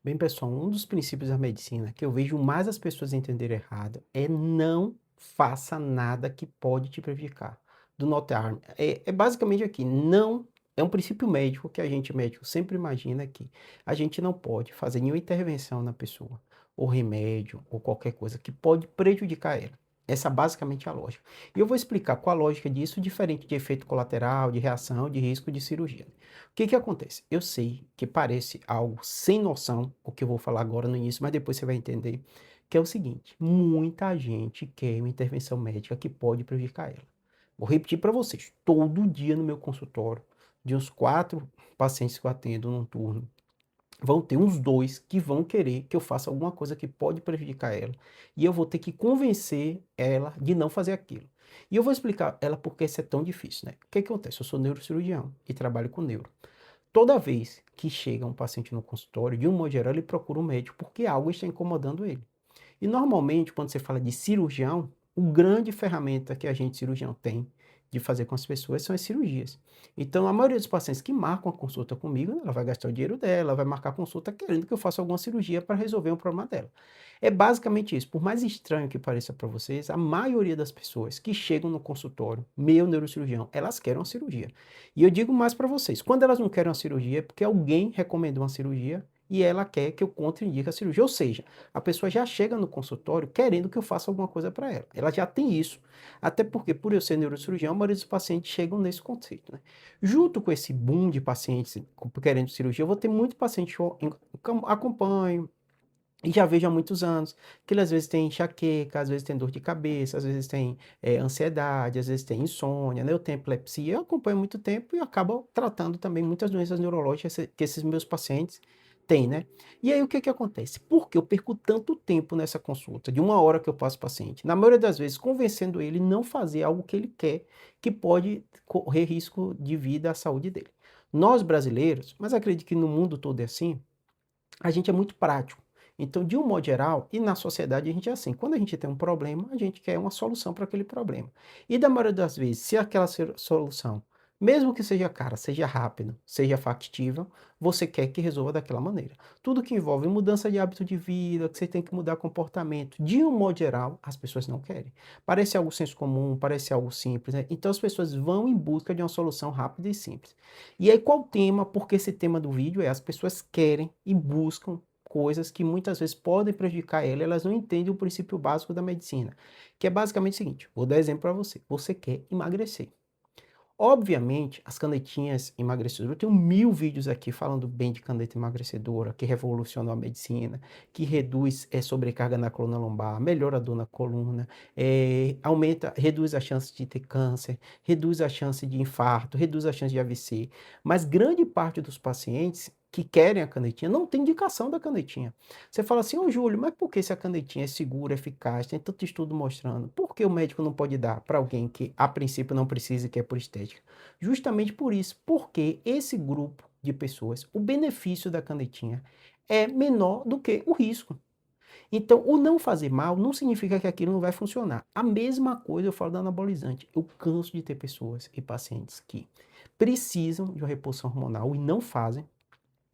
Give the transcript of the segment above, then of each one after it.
Bem, pessoal, um dos princípios da medicina que eu vejo mais as pessoas entenderem errado é não faça nada que pode te prejudicar. Do not harm. É basicamente aqui, não. É um princípio médico que a gente médico sempre imagina que a gente não pode fazer nenhuma intervenção na pessoa, ou remédio, ou qualquer coisa que pode prejudicar ela. Essa basicamente é a lógica. E eu vou explicar qual a lógica disso, diferente de efeito colateral, de reação, de risco de cirurgia. O que que acontece? Eu sei que parece algo sem noção, o que eu vou falar agora no início, mas depois você vai entender, que é o seguinte: muita gente quer uma intervenção médica que pode prejudicar ela. Vou repetir para vocês, todo dia no meu consultório, de uns 4 pacientes que eu atendo num turno, vão ter uns 2 que vão querer que eu faça alguma coisa que pode prejudicar ela, e eu vou ter que convencer ela de não fazer aquilo. E eu vou explicar ela por que isso é tão difícil, né. O que que acontece? Eu sou neurocirurgião e trabalho com neuro. Toda vez que chega um paciente no consultório, de um modo geral, ele procura um médico porque algo está incomodando ele. E normalmente, quando você fala de cirurgião, o grande ferramenta que a gente cirurgião tem de fazer com as pessoas são as cirurgias. Então, a maioria dos pacientes que marcam a consulta comigo, ela vai gastar o dinheiro dela, vai marcar a consulta querendo que eu faça alguma cirurgia para resolver um problema dela. É basicamente isso. Por mais estranho que pareça para vocês, a maioria das pessoas que chegam no consultório, meu neurocirurgião, elas querem uma cirurgia. E eu digo mais para vocês, quando elas não querem uma cirurgia, é porque alguém recomendou uma cirurgia e ela quer que eu contraindique a cirurgia. Ou seja, a pessoa já chega no consultório querendo que eu faça alguma coisa para ela. Ela já tem isso. Até porque, por eu ser neurocirurgião, a maioria dos pacientes chegam nesse conceito, né? Junto com esse boom de pacientes querendo cirurgia, eu vou ter muito paciente que eu acompanho e já vejo há muitos anos, que ele às vezes tem enxaqueca, às vezes tem dor de cabeça, às vezes tem ansiedade, às vezes tem insônia, né? Eu tenho epilepsia, eu acompanho há muito tempo e acabo tratando também muitas doenças neurológicas que esses meus pacientes têm, né? E aí o que que acontece? Por que eu perco tanto tempo nessa consulta, de uma hora que eu passo o paciente? Na maioria das vezes, convencendo ele não fazer algo que ele quer, que pode correr risco de vida à saúde dele. Nós brasileiros, mas acredito que no mundo todo é assim, a gente é muito prático. Então, de um modo geral, e na sociedade a gente é assim, quando a gente tem um problema, a gente quer uma solução para aquele problema. E da maioria das vezes, se aquela solução, mesmo que seja cara, seja rápida, seja factível, você quer que resolva daquela maneira. Tudo que envolve mudança de hábito de vida, que você tem que mudar comportamento, de um modo geral, as pessoas não querem. Parece algo senso comum, parece algo simples, né? Então as pessoas vão em busca de uma solução rápida e simples. E aí qual o tema? Porque esse tema do vídeo é as pessoas querem e buscam coisas que muitas vezes podem prejudicar ela, elas não entendem o princípio básico da medicina, que é basicamente o seguinte, vou dar exemplo para você, você quer emagrecer. Obviamente, as canetinhas emagrecedoras, eu tenho 1000 vídeos aqui falando bem de caneta emagrecedora, que revolucionou a medicina, que reduz sobrecarga na coluna lombar, melhora a dor na coluna, reduz a chance de ter câncer, reduz a chance de infarto, reduz a chance de AVC. Mas grande parte dos pacientes que querem a canetinha não tem indicação da canetinha. Você fala assim, ô Júlio, mas por que se a canetinha é segura, eficaz, tem tanto estudo mostrando, por que o médico não pode dar para alguém que a princípio não precisa e quer por estética? Justamente por isso, porque esse grupo de pessoas, o benefício da canetinha é menor do que o risco. Então, o não fazer mal não significa que aquilo não vai funcionar. A mesma coisa eu falo da anabolizante. Eu canso de ter pessoas e pacientes que precisam de uma reposição hormonal e não fazem,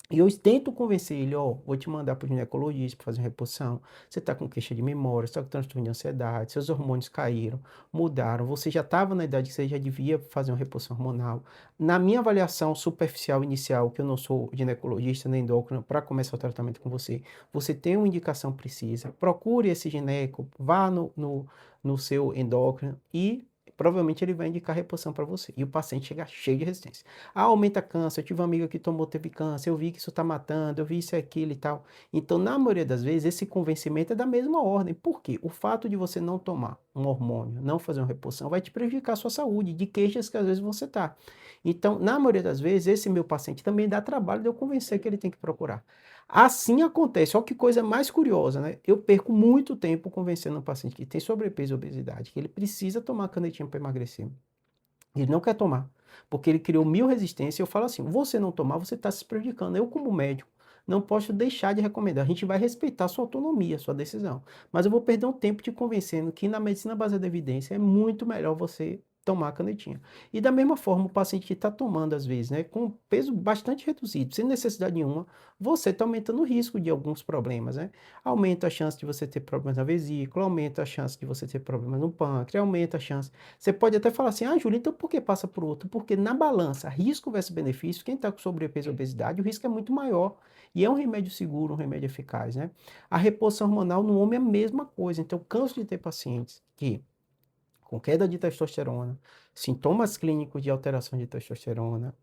e eu tento convencer ele, ó, vou te mandar para o ginecologista para fazer uma reposição. Você está com queixa de memória, você está com transtorno de ansiedade, seus hormônios caíram, mudaram, você já estava na idade que você já devia fazer uma reposição hormonal. Na minha avaliação superficial inicial, que eu não sou ginecologista nem endócrino, para começar o tratamento com você, você tem uma indicação precisa, procure esse gineco, vá no seu endócrino e provavelmente ele vai indicar reposição para você. E o paciente chega cheio de resistência. Ah, aumenta câncer, eu tive uma amiga que tomou, teve câncer, eu vi que isso está matando, eu vi isso e aquilo e tal. Então, na maioria das vezes, esse convencimento é da mesma ordem. Por quê? O fato de você não tomar um hormônio, não fazer uma reposição, vai te prejudicar a sua saúde, de queixas que às vezes você está. Então, na maioria das vezes, esse meu paciente também dá trabalho de eu convencer que ele tem que procurar. Assim acontece, olha que coisa mais curiosa, né? Eu perco muito tempo convencendo um paciente que tem sobrepeso e obesidade, que ele precisa tomar canetinha para emagrecer. Ele não quer tomar, porque ele criou 1000 resistências. Eu falo assim: você não tomar, você está se prejudicando. Eu, como médico, não posso deixar de recomendar. A gente vai respeitar a sua autonomia, a sua decisão. Mas eu vou perder um tempo te convencendo que na medicina baseada em evidência é muito melhor você tomar a canetinha. E da mesma forma, o paciente que está tomando, às vezes, né, com peso bastante reduzido, sem necessidade nenhuma, você está aumentando o risco de alguns problemas, né? Aumenta a chance de você ter problemas na vesícula, aumenta a chance de você ter problemas no pâncreas, aumenta a chance. Você pode até falar assim, ah, Júlio, então por que passa por outro? Porque na balança, risco versus benefício, quem está com sobrepeso e obesidade, o risco é muito maior. E é um remédio seguro, um remédio eficaz, né? A reposição hormonal no homem é a mesma coisa. Então, eu canso de ter pacientes que com queda de testosterona, sintomas clínicos de alteração de testosterona,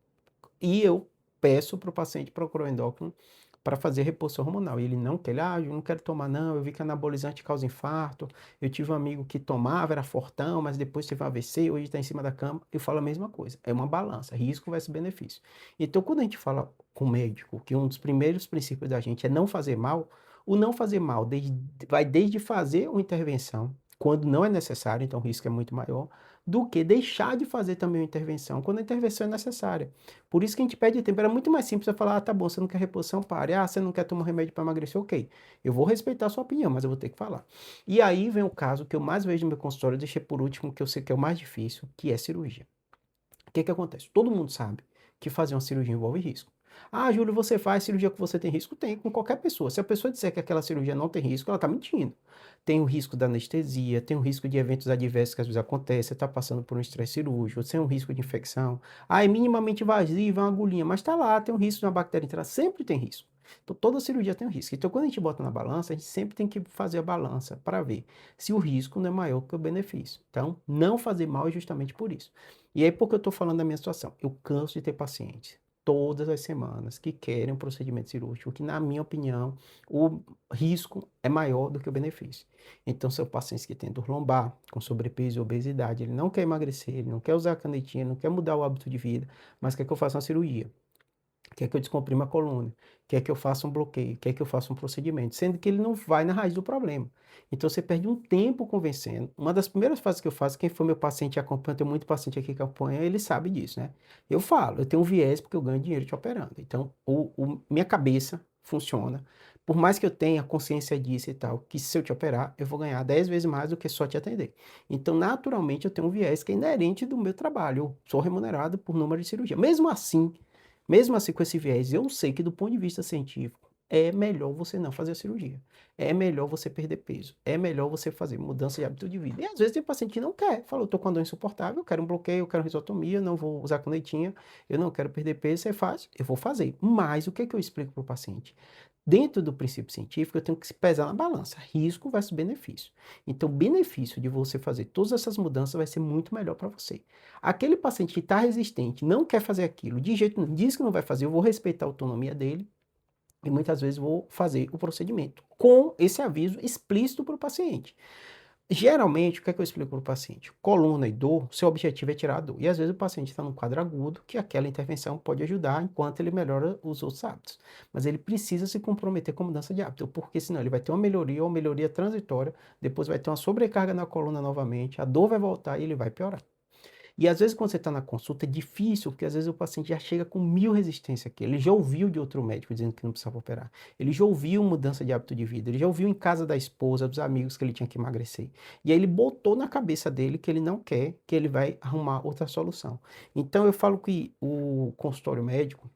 e eu peço para o paciente procurar o endócrino para fazer reposição hormonal. E ele não quer, eu não quero tomar não, eu vi que anabolizante causa infarto, eu tive um amigo que tomava, era fortão, mas depois teve um AVC, hoje está em cima da cama, eu falo a mesma coisa, é uma balança, risco versus benefício. Então, quando a gente fala com o médico, que um dos primeiros princípios da gente é não fazer mal, o não fazer mal vai desde fazer uma intervenção, quando não é necessário, então o risco é muito maior, do que deixar de fazer também uma intervenção, quando a intervenção é necessária. Por isso que a gente pede tempo. Era muito mais simples eu falar, ah, tá bom, você não quer reposição, pare. Ah, você não quer tomar remédio para emagrecer, ok. Eu vou respeitar a sua opinião, mas eu vou ter que falar. E aí vem o caso que eu mais vejo no meu consultório, eu deixei por último, que eu sei que é o mais difícil, que é cirurgia. O que que acontece? Todo mundo sabe que fazer uma cirurgia envolve risco. Ah, Júlio, você faz cirurgia que você tem risco? Tem, com qualquer pessoa. Se a pessoa disser que aquela cirurgia não tem risco, ela está mentindo. Tem o risco da anestesia, tem o risco de eventos adversos que às vezes acontecem, você está passando por um estresse cirúrgico, tem um risco de infecção. Ah, é minimamente invasiva, é uma agulhinha, mas está lá, tem um risco de uma bactéria entrar, sempre tem risco. Então, toda cirurgia tem um risco. Então, quando a gente bota na balança, a gente sempre tem que fazer a balança para ver se o risco não é maior que o benefício. Então, não fazer mal é justamente por isso. E aí, por que eu estou falando da minha situação? Eu canso de ter pacientes todas as semanas que querem um procedimento cirúrgico, que, na minha opinião, o risco é maior do que o benefício. Então, são pacientes que têm dor lombar, com sobrepeso e obesidade, ele não quer emagrecer, ele não quer usar a canetinha, não quer mudar o hábito de vida, mas quer que eu faça uma cirurgia, quer que eu descomprima a coluna, quer que eu faça um bloqueio, quer que eu faça um procedimento, sendo que ele não vai na raiz do problema. Então você perde um tempo convencendo. Uma das primeiras fases que eu faço, quem for meu paciente e acompanha, tem muito paciente aqui que acompanha, ele sabe disso, né? Eu falo, eu tenho um viés porque eu ganho dinheiro te operando. Então, minha cabeça funciona. Por mais que eu tenha consciência disso e tal, que se eu te operar, eu vou ganhar 10 vezes mais do que só te atender. Então, naturalmente, eu tenho um viés que é inerente do meu trabalho. Eu sou remunerado por número de cirurgia. Mesmo assim, com esse viés, eu sei que do ponto de vista científico, é melhor você não fazer a cirurgia. É melhor você perder peso. É melhor você fazer mudança de hábito de vida. E às vezes tem paciente que não quer. Fala, eu tô com a dor insuportável, eu quero um bloqueio, eu quero risotomia, não vou usar canetinha, eu não quero perder peso, você faz, eu vou fazer. Mas o que é que eu explico para o paciente? Dentro do princípio científico, eu tenho que se pesar na balança, risco versus benefício. Então, o benefício de você fazer todas essas mudanças vai ser muito melhor para você. Aquele paciente que está resistente, não quer fazer aquilo, de jeito nenhum, diz que não vai fazer, eu vou respeitar a autonomia dele e muitas vezes vou fazer o procedimento com esse aviso explícito para o paciente. Geralmente, o que é que eu explico para o paciente? Coluna e dor, seu objetivo é tirar a dor. E às vezes o paciente está num quadro agudo, que aquela intervenção pode ajudar enquanto ele melhora os outros hábitos. Mas ele precisa se comprometer com a mudança de hábito, porque senão ele vai ter uma melhoria ou uma melhoria transitória, depois vai ter uma sobrecarga na coluna novamente, a dor vai voltar e ele vai piorar. E às vezes quando você está na consulta é difícil, porque às vezes o paciente já chega com 1000 resistências aqui. Ele já ouviu de outro médico dizendo que não precisava operar. Ele já ouviu mudança de hábito de vida. Ele já ouviu em casa da esposa, dos amigos que ele tinha que emagrecer. E aí ele botou na cabeça dele que ele não quer, que ele vai arrumar outra solução. Então eu falo que o consultório médico,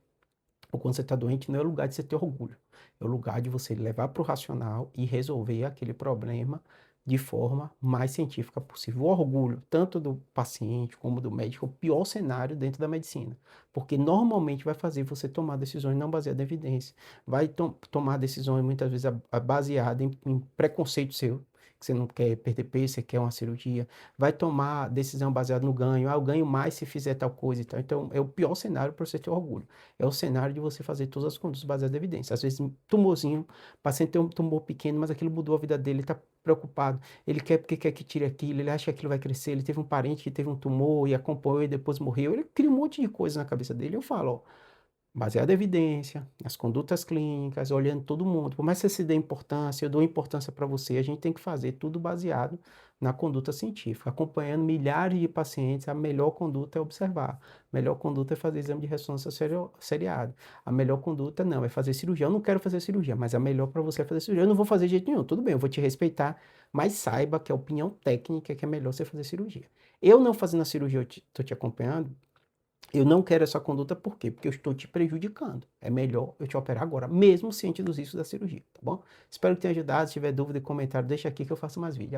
ou quando você está doente, não é o lugar de você ter orgulho. É o lugar de você levar para o racional e resolver aquele problema de forma mais científica possível. O orgulho, tanto do paciente como do médico, é o pior cenário dentro da medicina, porque normalmente vai fazer você tomar decisões não baseadas em evidência, vai tomar decisões muitas vezes baseadas em preconceito seu, que você não quer perder peso, você quer uma cirurgia, vai tomar decisão baseada no ganho, eu ganho mais se fizer tal coisa e tal. Então, é o pior cenário para você ter orgulho. É o cenário de você fazer todas as condutas baseadas em evidência. Às vezes, um tumorzinho, o paciente tem um tumor pequeno, mas aquilo mudou a vida dele, ele está preocupado. Ele quer porque quer que tire aquilo, ele acha que aquilo vai crescer. Ele teve um parente que teve um tumor e acompanhou e depois morreu. Ele cria um monte de coisa na cabeça dele. Eu falo, ó, Baseado em evidência, nas condutas clínicas, olhando todo mundo. Por mais que você se dê importância, eu dou importância para você, a gente tem que fazer tudo baseado na conduta científica. Acompanhando milhares de pacientes, a melhor conduta é observar. A melhor conduta é fazer exame de ressonância seriado. A melhor conduta não, é fazer cirurgia. Eu não quero fazer cirurgia, mas a melhor para você é fazer cirurgia. Eu não vou fazer de jeito nenhum, tudo bem, eu vou te respeitar, mas saiba que a opinião técnica é que é melhor você fazer cirurgia. Eu não fazendo a cirurgia, eu estou te acompanhando, eu não quero essa conduta, por quê? Porque eu estou te prejudicando. É melhor eu te operar agora, mesmo ciente dos riscos da cirurgia, tá bom? Espero que tenha ajudado. Se tiver dúvida e comentário, deixa aqui que eu faço mais vídeo.